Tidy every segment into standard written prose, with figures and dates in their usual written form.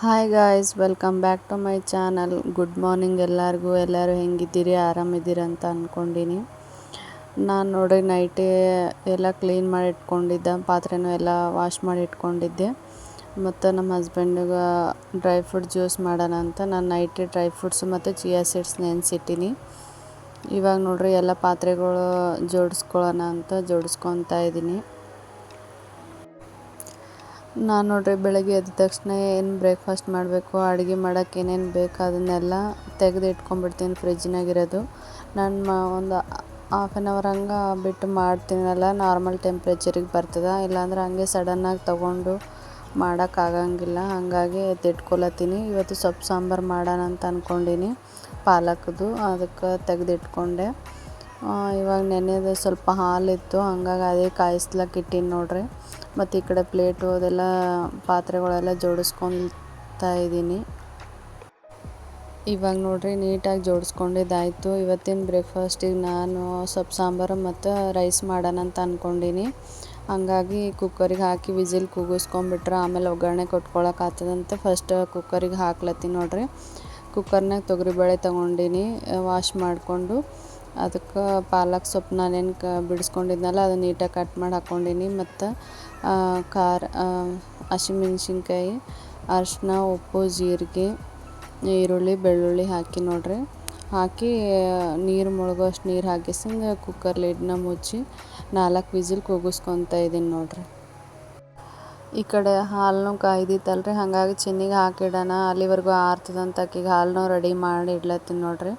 Hi guys, welcome back to my channel. Good morning ಎಲ್ಲರೂ ಹೆಂಗಿದ್ದೀರಿ, ಆರಾಮಿದ್ದೀರಿ ಅಂತ ಅಂದ್ಕೊಂಡೀನಿ. ನಾನು ನೋಡ್ರಿ ನೈಟೇ ಎಲ್ಲ ಕ್ಲೀನ್ ಮಾಡಿ ಇಟ್ಕೊಂಡಿದ್ದೆ, ಪಾತ್ರೆನೂ ಎಲ್ಲ ವಾಶ್ ಮಾಡಿ ಇಟ್ಕೊಂಡಿದ್ದೆ. ಮತ್ತು ನಮ್ಮ ಹಸ್ಬೆಂಡಿಗೆ ಡ್ರೈ ಫ್ರೂಟ್ ಜ್ಯೂಸ್ ಮಾಡೋಣ ಅಂತ ನಾನು ನೈಟೇ ಡ್ರೈ ಫ್ರೂಟ್ಸ್ ಮತ್ತು ಚಿಯಾ ಸೀಡ್ಸ್ ನೆನೆಸಿಟ್ಟಿನಿ. ಇವಾಗ ನೋಡ್ರಿ ಎಲ್ಲ ಪಾತ್ರೆಗಳು ಜೋಡಿಸ್ಕೊಳ್ಳೋಣ ಅಂತ ಜೋಡಿಸ್ಕೊತಾ ಇದ್ದೀನಿ. ನಾನು ನೋಡ್ರಿ ಬೆಳಗ್ಗೆ ಎದ್ದ ತಕ್ಷಣ ಏನು ಬ್ರೇಕ್ಫಾಸ್ಟ್ ಮಾಡಬೇಕು, ಅಡುಗೆ ಮಾಡೋಕ್ಕೆ ಏನೇನು ಬೇಕು ಅದನ್ನೆಲ್ಲ ತೆಗೆದು ಇಟ್ಕೊಂಡ್ಬಿಡ್ತೀನಿ ಫ್ರಿಜ್ನಾಗಿರೋದು. ನಾನು ಒಂದು ಹಾಫ್ ಆನ್ ಅವರ್ ಹಂಗೆ ಬಿಟ್ಟು ಮಾಡ್ತೀನಲ್ಲ, ನಾರ್ಮಲ್ ಟೆಂಪ್ರೇಚರಿಗೆ ಬರ್ತದೆ. ಇಲ್ಲಾಂದ್ರೆ ಹಂಗೆ ಸಡನ್ನಾಗಿ ತೊಗೊಂಡು ಮಾಡೋಕ್ಕಾಗಂಗಿಲ್ಲ, ಹಾಗಾಗಿ ಎತ್ತಿಟ್ಕೊಳತ್ತೀನಿ. ಇವತ್ತು ಸೊಪ್ಪು ಸಾಂಬಾರು ಮಾಡೋಣ ಅಂತ ಅಂದ್ಕೊಂಡೀನಿ, ಪಾಲಕ್ದು. ಅದಕ್ಕೆ ತೆಗೆದಿಟ್ಕೊಂಡೆ. ಇವಾಗ ನೆನೆದು ಸ್ವಲ್ಪ ಹಾಲಿತ್ತು, ಹಂಗಾಗಿ ಅದೇ ಕಾಯಿಸ್ಲಕ್ಕೆ ಇಟ್ಟೀನಿ ನೋಡ್ರಿ. ಮತ್ತು ಈ ಕಡೆ ಪ್ಲೇಟು ಅದೆಲ್ಲ ಪಾತ್ರೆಗಳೆಲ್ಲ ಜೋಡಿಸ್ಕೊತಾ ಇದ್ದೀನಿ. ಇವಾಗ ನೋಡ್ರಿ ನೀಟಾಗಿ ಜೋಡಿಸ್ಕೊಂಡಿದ್ದಾಯಿತು. ಇವತ್ತಿನ ಬ್ರೇಕ್ಫಾಸ್ಟಿಗೆ ನಾನು ಸೊಪ್ಪು ಸಾಂಬಾರು ಮತ್ತು ರೈಸ್ ಮಾಡೋಣ ಅಂತ ಅಂದ್ಕೊಂಡೀನಿ. ಹಂಗಾಗಿ ಕುಕ್ಕರಿಗೆ ಹಾಕಿ ವಿಸಿಲ್ ಕೂಗಿಸ್ಕೊಂಬಿಟ್ರೆ ಆಮೇಲೆ ಒಗ್ಗರಣೆ ಕೊಟ್ಕೊಳಕ್ಕಾಗ್ತದಂತ ಫಸ್ಟ್ ಕುಕ್ಕರಿಗೆ ಹಾಕ್ಲತ್ತೀನಿ ನೋಡ್ರಿ. ಕುಕ್ಕರ್ನಾಗ ತೊಗರಿಬೇಳೆ ತೊಗೊಂಡೀನಿ, ವಾಶ್ ಮಾಡಿಕೊಂಡು ಅದಕ್ಕೆ ಪಾಲಕ್ ಸೊಪ್ಪು ನಾನೇನು ಬಿಡಿಸ್ಕೊಂಡಿದ್ನಲ್ಲ ಅದನ್ನು ನೀಟಾಗಿ ಕಟ್ ಮಾಡಿ ಹಾಕ್ಕೊಂಡೀನಿ. ಮತ್ತು ಖಾರ, ಹಸಿಮೆಣ್ಸಿನ್ಕಾಯಿ, ಅರಿಶಿನ, ಉಪ್ಪು, ಜೀರಿಗೆ, ಈರುಳ್ಳಿ, ಬೆಳ್ಳುಳ್ಳಿ ಹಾಕಿ ನೋಡ್ರಿ. ಹಾಕಿ ನೀರು ಮುಳುಗೋಷ್ಟು ನೀರು ಹಾಕಿಸಿಂದ ಕುಕ್ಕರ್ ಲಿಡ್ನ ಮುಚ್ಚಿ 4 ವಿಸಿಲ್ ಕೂಗಿಸ್ಕೊತಾ ಇದ್ದೀನಿ ನೋಡ್ರಿ. ಈ ಕಡೆ ಹಾಲನ್ನು ಕಾಯ್ದಿತ್ತಲ್ರಿ, ಹಾಗಾಗಿ ಚಿನ್ನಿಗೆ ಹಾಕಿಡೋಣ, ಅಲ್ಲಿವರೆಗೂ ಆರ್ತದಂತ ಆಕಿಗೆ ಹಾಲನ್ನು ರೆಡಿ ಮಾಡಿ ಇಡ್ಲತ್ತೀನಿ ನೋಡ್ರಿ.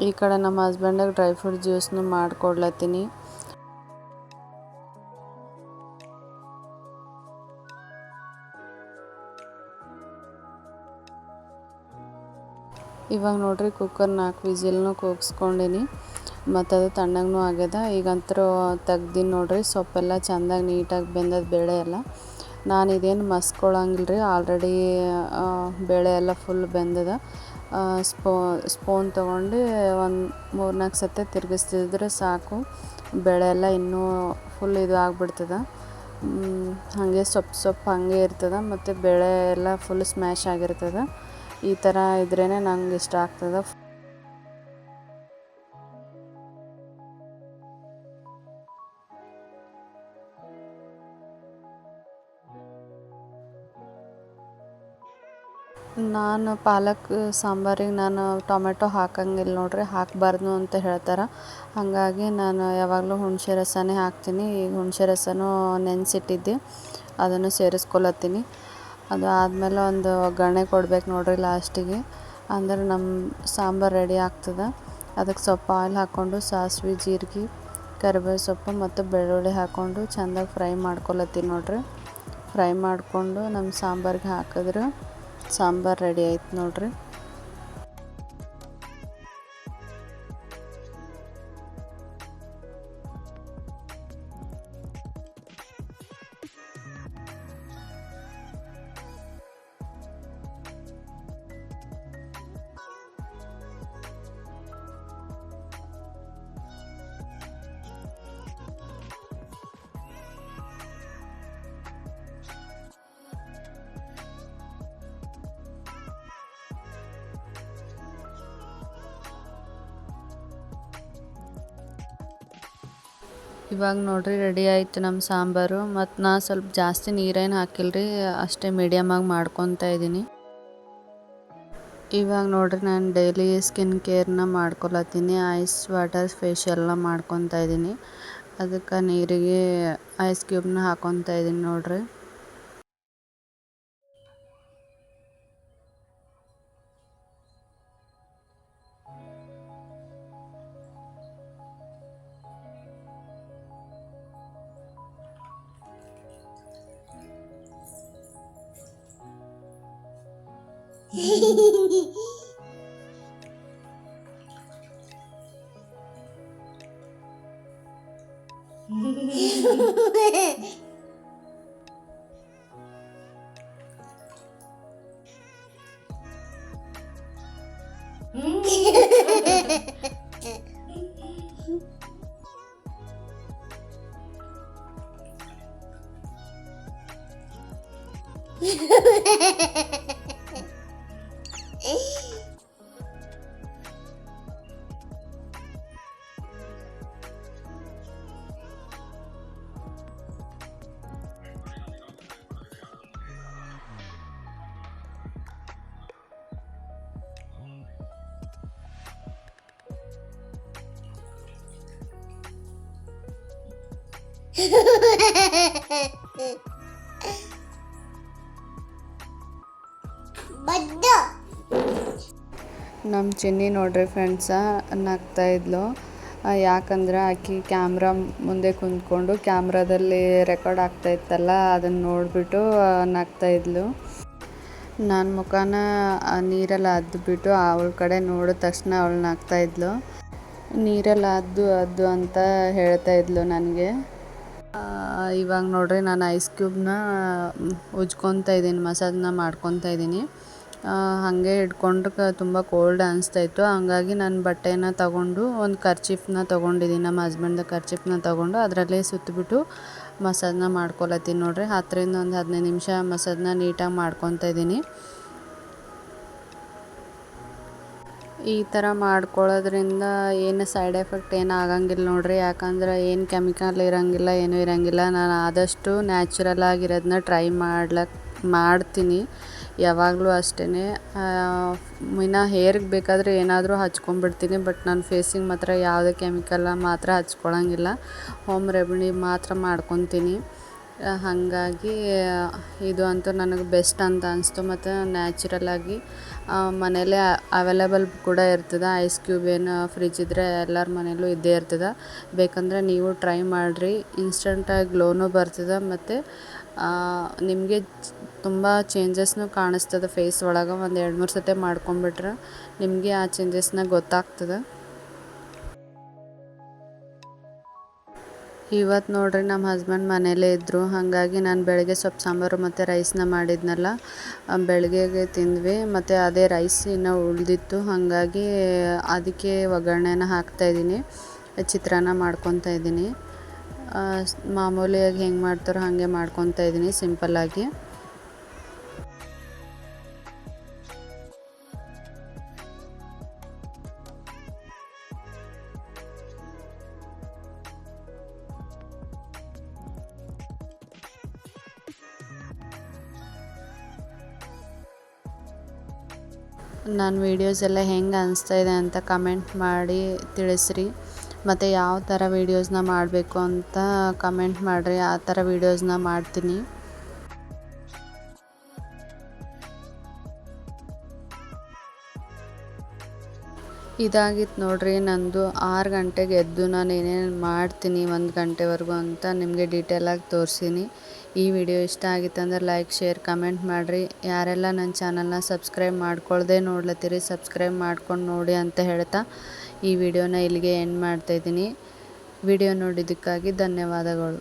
ಈ ಕಡೆ ನಮ್ಮ ಹಸ್ಬೆಂಡಿಗೆ ಡ್ರೈ ಫ್ರೂಟ್ ಜ್ಯೂಸ್ನು ಮಾಡಿಕೊಡ್ಲತ್ತೀನಿ. ಇವಾಗ ನೋಡ್ರಿ ಕುಕ್ಕರ್ 4 ವಿಸಿಲ್ನು ಕೂಗಿಸ್ಕೊಂಡೀನಿ, ಮತ್ತು ಅದು ತಣ್ಣಗೂ ಆಗ್ಯದ. ಈಗಂತರೂ ತೆಗ್ದೀನಿ ನೋಡ್ರಿ. ಸೊಪ್ಪೆಲ್ಲ ಚೆಂದಾಗಿ ನೀಟಾಗಿ ಬೆಂದದ, ಬೇಳೆ ಎಲ್ಲ. ನಾನು ಇದೇನು ಮಸ್ಕೊಳಂಗಿಲ್ಲ ರೀ, ಆಲ್ರೆಡಿ ಬೇಳೆ ಎಲ್ಲ ಫುಲ್ ಬೆಂದದ. ಸ್ಪೂನ್ ತೊಗೊಂಡು ಒಂದು 3-4 ಸತಿ ತಿರುಗಿಸ್ತಿದ್ರೆ ಸಾಕು, ಬೇಳೆ ಎಲ್ಲ ಇನ್ನೂ ಫುಲ್ ಇದು ಆಗಿಬಿಡ್ತದೆ. ಹಾಗೆ ಸೊಪ್ಪು ಹಾಗೆ ಇರ್ತದೆ, ಮತ್ತು ಬೇಳೆ ಎಲ್ಲ ಫುಲ್ ಸ್ಮ್ಯಾಶ್ ಆಗಿರ್ತದೆ. ಈ ಥರ ಇದ್ರೇ ನಂಗೆ ಇಷ್ಟ ಆಗ್ತದೆ. ನಾನು ಪಾಲಕ್ ಸಾಂಬಾರಿಗೆ ನಾನು ಟೊಮೆಟೊ ಹಾಕಂಗಿಲ್ಲ ನೋಡ್ರಿ, ಹಾಕಬಾರ್ದು ಅಂತ ಹೇಳ್ತಾರೆ. ಹಾಗಾಗಿ ನಾನು ಯಾವಾಗಲೂ ಹುಣಸೆ ರಸನೇ ಹಾಕ್ತೀನಿ. ಈಗ ಹುಣಸೆ ರಸನೂ ನೆನೆಸಿಟ್ಟಿದ್ದೆ, ಅದನ್ನು ಸೇರಿಸ್ಕೊಳತ್ತೀನಿ. ಅದು ಆದಮೇಲೆ ಒಂದು ಒಗ್ಗರಣೆ ಕೊಡ್ಬೇಕು ನೋಡ್ರಿ ಲಾಸ್ಟಿಗೆ, ಅಂದ್ರೆ ನಮ್ಮ ಸಾಂಬಾರು ರೆಡಿ ಆಗ್ತದೆ. ಅದಕ್ಕೆ ಸ್ವಲ್ಪ ಆಯಿಲ್ ಹಾಕ್ಕೊಂಡು ಸಾಸಿವೆ, ಜೀರಿಗೆ, ಕರಿಬೇವು ಸೊಪ್ಪು ಮತ್ತು ಬೆಳ್ಳುಳ್ಳಿ ಹಾಕ್ಕೊಂಡು ಚೆಂದಾಗಿ ಫ್ರೈ ಮಾಡ್ಕೊಳತ್ತೀನಿ ನೋಡ್ರಿ. ಫ್ರೈ ಮಾಡಿಕೊಂಡು ನಮ್ಮ ಸಾಂಬಾರಿಗೆ ಹಾಕಿದ್ರೆ ಸಾಂಬಾರು ರೆಡಿ ಆಯ್ತು ನೋಡ್ರಿ. ಇವಾಗ ನೋಡ್ರಿ ರೆಡಿ ಆಯಿತು ನಮ್ಮ ಸಾಂಬಾರು. ಮತ್ತು ನಾನು ಸ್ವಲ್ಪ ಜಾಸ್ತಿ ನೀರೇನು ಹಾಕಿಲ್ರಿ, ಅಷ್ಟೇ ಮೀಡಿಯಮಾಗಿ ಮಾಡ್ಕೊತಾ ಇದ್ದೀನಿ. ಇವಾಗ ನೋಡ್ರಿ ನಾನು ಡೈಲಿ ಸ್ಕಿನ್ ಕೇರ್ನ ಮಾಡ್ಕೊಳತ್ತೀನಿ. ಐಸ್ ವಾಟರ್ ಫೇಶಿಯಲ್ನ ಮಾಡ್ಕೊತಾ ಇದ್ದೀನಿ. ಅದಕ್ಕೆ ನೀರಿಗೆ ಐಸ್ ಕ್ಯೂಬ್ನ ಹಾಕ್ಕೊತಾ ಇದ್ದೀನಿ ನೋಡ್ರಿ. ನಮ್ಮ ಚಿನ್ನಿ ನೋಡ್ರಿ ಫ್ರೆಂಡ್ಸ ನಗ್ತಾ ಇದ್ಲು. ಯಾಕಂದ್ರೆ ಆಕಿ ಕ್ಯಾಮ್ರಾ ಮುಂದೆ ಕುಂತ್ಕೊಂಡು ಕ್ಯಾಮ್ರಾದಲ್ಲಿ ರೆಕಾರ್ಡ್ ಆಗ್ತಾ ಇತ್ತಲ್ಲ, ಅದನ್ನು ನೋಡಿಬಿಟ್ಟು ನಗ್ತಾ ಇದ್ಲು. ನನ್ನ ಮುಖನ ನೀರಲ್ಲಿ ಅದ್ಬಿಟ್ಟು ಅವಳ ಕಡೆ ನೋಡಿದ ತಕ್ಷಣ ಅವಳು ನಗ್ತಾ ಇದ್ಲು. ನೀರಲ್ಲಿ ಅದ್ದು ಅಂತ ಹೇಳ್ತಾ ಇದ್ಲು ನನಗೆ. ಇವಾಗ ನೋಡ್ರಿ ನಾನು ಐಸ್ ಕ್ಯೂಬ್ನ ಉಜ್ಕೊತಾ ಇದ್ದೀನಿ, ಮಸಾಜ್ನ ಮಾಡ್ಕೊತಾ ಇದ್ದೀನಿ. ಹಾಗೆ ಹಿಡ್ಕೊಂಡು ತುಂಬ ಕೋಲ್ಡ್ ಅನಿಸ್ತಾಯಿತ್ತು. ಹಂಗಾಗಿ ನಾನು ಬಟ್ಟೆನ ತಗೊಂಡು ಒಂದು ಕರ್ಚೀಫ್ನ ತೊಗೊಂಡಿದ್ದೀನಿ, ನಮ್ಮ ಹಸ್ಬೆಂಡ್ದು ಕರ್ಚೀಫ್ನ ತೊಗೊಂಡು ಅದರಲ್ಲೇ ಸುತ್ತಿಬಿಟ್ಟು ಮಸಾಜ್ನ ಮಾಡ್ಕೊಳತ್ತೀನಿ ನೋಡ್ರಿ. 10ರಿಂದ ಒಂದು 15 ನಿಮಿಷ ಮಸಾಜ್ನ ನೀಟಾಗಿ ಮಾಡ್ಕೊತಾ ಇದ್ದೀನಿ. ಈ ಥರ ಮಾಡ್ಕೊಳ್ಳೋದ್ರಿಂದ ಏನು ಸೈಡ್ ಎಫೆಕ್ಟ್ ಏನು ಆಗಂಗಿಲ್ಲ ನೋಡ್ರಿ. ಯಾಕಂದ್ರೆ ಏನು ಕೆಮಿಕಲ್ ಇರೋಂಗಿಲ್ಲ, ಏನೂ ಇರೋಂಗಿಲ್ಲ. ನಾನು ಆದಷ್ಟು ನ್ಯಾಚುರಲ್ ಆಗಿರೋದನ್ನ ಟ್ರೈ ಮಾಡ್ತೀನಿ ಯಾವಾಗಲೂ ಅಷ್ಟೇ. ಇನ್ನು ಹೇರ್ಗೆ ಬೇಕಾದರೆ ಏನಾದರೂ ಹಚ್ಕೊಂಡ್ಬಿಡ್ತೀನಿ, ಬಟ್ ನಾನು ಫೇಸಿಗೆ ಮಾತ್ರ ಯಾವುದೇ ಕೆಮಿಕಲ್ ಮಾತ್ರ ಹಚ್ಕೊಳಂಗಿಲ್ಲ. ಹೋಮ್ ರೆಮಿಡಿ ಮಾತ್ರ ಮಾಡ್ಕೊತೀನಿ. ಹಾಗಾಗಿ ಇದು ಅಂತೂ ನನಗೆ ಬೆಸ್ಟ್ ಅಂತ ಅನಿಸ್ತು. ಮತ್ತು ನ್ಯಾಚುರಲಾಗಿ ಮನೆಯಲ್ಲೇ ಅವೈಲೇಬಲ್ ಕೂಡ ಇರ್ತದೆ. ಐಸ್ ಕ್ಯೂಬ್ ಏನು ಫ್ರಿಜ್ ಇದ್ದರೆ ಎಲ್ಲರ ಮನೆಯಲ್ಲೂ ಇದ್ದೇ ಇರ್ತದೆ. ಬೇಕಂದರೆ ನೀವು ಟ್ರೈ ಮಾಡಿರಿ, ಇನ್ಸ್ಟಂಟಾಗಿ ಗ್ಲೋನೂ ಬರ್ತದೆ ಮತ್ತು ನಿಮಗೆ ತುಂಬ ಚೇಂಜಸ್ನೂ ಕಾಣಿಸ್ತದೆ ಫೇಸ್ ಒಳಗೆ. ಒಂದು 2-3 ಸತಿ ಮಾಡ್ಕೊಂಬಿಟ್ರೆ ನಿಮಗೆ ಆ ಚೇಂಜಸ್ನ ಗೊತ್ತಾಗ್ತದೆ. ಇವತ್ತು ನೋಡ್ರಿ ನಮ್ಮ ಹಸ್ಬೆಂಡ್ ಮನೆಯಲ್ಲೇ ಇದ್ದರು. ಹಾಗಾಗಿ ನಾನು ಬೆಳಗ್ಗೆ ಸೊಪ್ಪು ಸಾಂಬಾರು ಮತ್ತು ರೈಸ್ನ ಮಾಡಿದ್ನಲ್ಲ, ಬೆಳಗ್ಗೆಗೆ ತಿಂದ್ವಿ. ಮತ್ತು ಅದೇ ರೈಸ್ ಇನ್ನೂ ಉಳಿದಿತ್ತು, ಹಾಗಾಗಿ ಅದಕ್ಕೆ ಒಗ್ಗರಣೆನ ಹಾಕ್ತಾಯಿದ್ದೀನಿ. ಚಿತ್ರಾನ್ನ ಮಾಡ್ಕೊತಾ ಇದ್ದೀನಿ. ಮಾಮೂಲಿಯಾಗಿ ಹೆಂಗೆ ಮಾಡ್ತಾರೋ ಹಾಗೆ ಮಾಡ್ಕೊತಾ ಇದ್ದೀನಿ ಸಿಂಪಲ್ಲಾಗಿ. ನನ್ನ ವೀಡಿಯೋಸ್ ಎಲ್ಲ ಹೆಂಗೆ ಅನಿಸ್ತಾಯಿದೆ ಅಂತ ಕಮೆಂಟ್ ಮಾಡಿ ತಿಳಿಸ್ರಿ. ಮತ್ತು ಯಾವ ಥರ ವೀಡಿಯೋಸ್ನ ಮಾಡಬೇಕು ಅಂತ ಕಮೆಂಟ್ ಮಾಡಿರಿ, ಆ ಥರ ವೀಡಿಯೋಸ್ನ ಮಾಡ್ತೀನಿ. ಇದಾಗಿತ್ತು ನೋಡ್ರಿ ನಂದು. 6 ಗಂಟೆಗೆ ಎದ್ದು ನಾನು ಏನೇನು ಮಾಡ್ತೀನಿ 1 ಗಂಟೆವರೆಗೂ ಅಂತ ನಿಮಗೆ ಡೀಟೇಲಾಗಿ ತೋರಿಸೀನಿ. ಈ ವಿಡಿಯೋ ಇಷ್ಟ ಆಗಿತ್ತಂದ್ರೆ ಲೈಕ್, ಶೇರ್, ಕಮೆಂಟ್ ಮಾಡಿರಿ. ಯಾರೆಲ್ಲ ನನ್ನ ಚಾನಲ್ನ ಸಬ್ಸ್ಕ್ರೈಬ್ ಮಾಡ್ಕೊಳ್ದೆ ನೋಡ್ಲತ್ತೀರಿ, ಸಬ್ಸ್ಕ್ರೈಬ್ ಮಾಡ್ಕೊಂಡು ನೋಡಿ ಅಂತ ಹೇಳ್ತಾ ಈ ವಿಡಿಯೋನ ಇಲ್ಲಿಗೆ ಎಂಡ್ ಮಾಡ್ತಾಯಿದ್ದೀನಿ. ವಿಡಿಯೋ ನೋಡಿದ್ದಕ್ಕಾಗಿ ಧನ್ಯವಾದಗಳು.